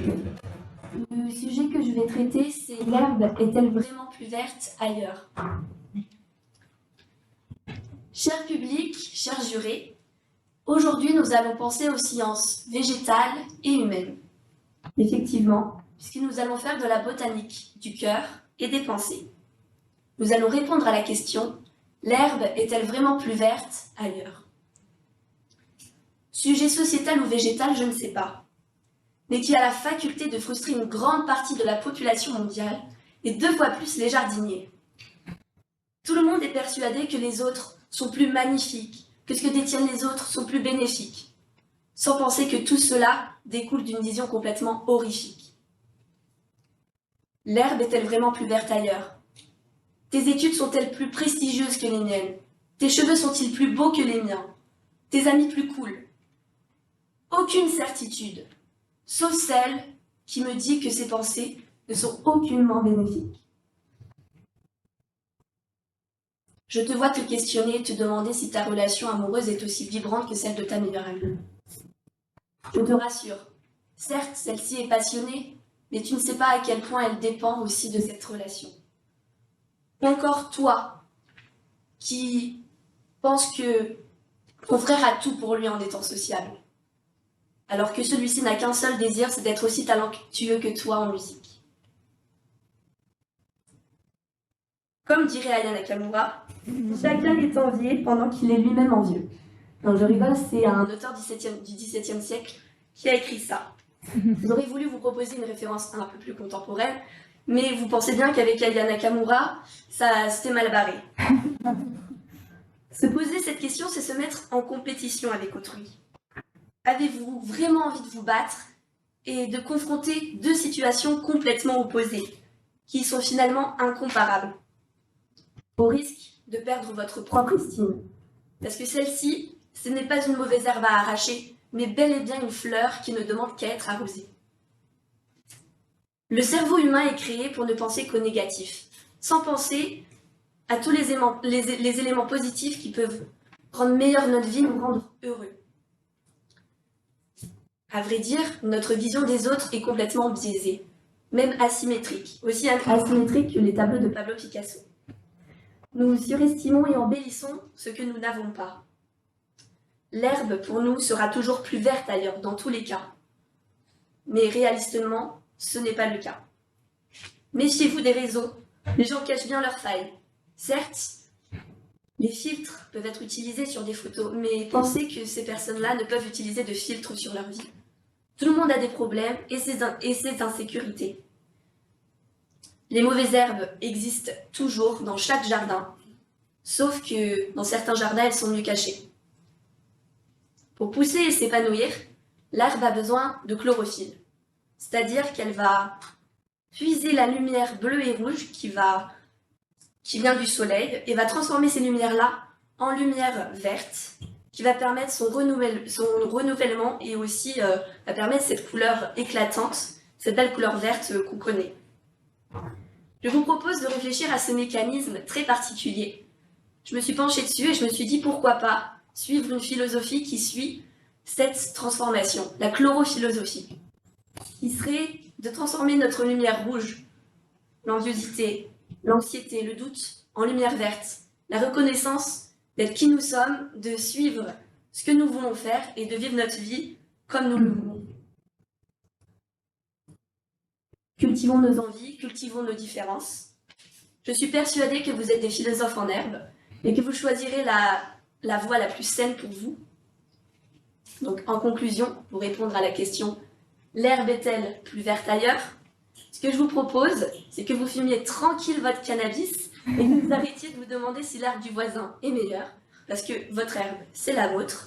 Le sujet que je vais traiter, c'est l'herbe est-elle vraiment plus verte ailleurs? Cher public, chers jurés, aujourd'hui nous allons penser aux sciences végétales et humaines. Effectivement, puisque nous allons faire de la botanique du cœur et des pensées. Nous allons répondre à la question, l'herbe est-elle vraiment plus verte ailleurs? Sujet sociétal ou végétal, je ne sais pas, mais qui a la faculté de frustrer une grande partie de la population mondiale et 2 fois plus les jardiniers. Tout le monde est persuadé que les autres sont plus magnifiques, que ce que détiennent les autres sont plus bénéfiques, sans penser que tout cela découle d'une vision complètement horrifique. L'herbe est-elle vraiment plus verte ailleurs? Tes études sont-elles plus prestigieuses que les miennes? Tes cheveux sont-ils plus beaux que les miens? Tes amis plus cool? Aucune certitude, sauf celle qui me dit que ces pensées ne sont aucunement bénéfiques. Je te vois te questionner et te demander si ta relation amoureuse est aussi vibrante que celle de ta meilleure amie. Je te rassure, certes, celle-ci est passionnée, mais tu ne sais pas à quel point elle dépend aussi de cette relation. Ou encore toi, qui penses que ton frère a tout pour lui en étant sociable, alors que celui-ci n'a qu'un seul désir, c'est d'être aussi talentueux que toi en musique. Comme dirait Aya Nakamura, chacun est envié pendant qu'il est lui-même envieux. Non, je rigole, c'est un auteur du XVIIe siècle qui a écrit ça. J'aurais voulu vous proposer une référence un peu plus contemporaine, mais vous pensez bien qu'avec Aya Nakamura, ça c'était mal barré. Se poser cette question, c'est se mettre en compétition avec autrui. Avez-vous vraiment envie de vous battre et de confronter 2 situations complètement opposées, qui sont finalement incomparables, au risque de perdre votre propre estime? Parce que celle-ci, ce n'est pas une mauvaise herbe à arracher, mais bel et bien une fleur qui ne demande qu'à être arrosée. Le cerveau humain est créé pour ne penser qu'au négatif, sans penser à tous les éléments positifs qui peuvent rendre meilleure notre vie, nous rendre heureux. À vrai dire, notre vision des autres est complètement biaisée, même asymétrique, aussi asymétrique que les tableaux de Pablo Picasso. Nous surestimons et embellissons ce que nous n'avons pas. L'herbe, pour nous, sera toujours plus verte ailleurs, dans tous les cas. Mais réalistement, ce n'est pas le cas. Méfiez-vous des réseaux. Les gens cachent bien leurs failles. Certes, les filtres peuvent être utilisés sur des photos, mais pensez que ces personnes-là ne peuvent utiliser de filtres sur leur vie. Tout le monde a des problèmes et ses insécurités. Les mauvaises herbes existent toujours dans chaque jardin, sauf que dans certains jardins, elles sont mieux cachées. Pour pousser et s'épanouir, l'herbe a besoin de chlorophylle, c'est-à-dire qu'elle va puiser la lumière bleue et rouge qui vient du soleil et va transformer ces lumières-là en lumière verte, qui va permettre son renouvellement et aussi va permettre cette couleur éclatante, cette belle couleur verte qu'on connaît. Je vous propose de réfléchir à ce mécanisme très particulier. Je me suis penchée dessus et je me suis dit pourquoi pas suivre une philosophie qui suit cette transformation, la chlorophilosophie, qui serait de transformer notre lumière rouge, l'enviosité, l'anxiété, le doute, en lumière verte, la reconnaissance d'être qui nous sommes, de suivre ce que nous voulons faire et de vivre notre vie comme nous le voulons. Cultivons nos envies, cultivons nos différences. Je suis persuadée que vous êtes des philosophes en herbe et que vous choisirez la voie la plus saine pour vous. Donc, en conclusion, pour répondre à la question « L'herbe est-elle plus verte ailleurs ?» Ce que je vous propose, c'est que vous fumiez tranquille votre cannabis et que vous arrêtiez de vous demander si l'herbe du voisin est meilleure, parce que votre herbe, c'est la vôtre,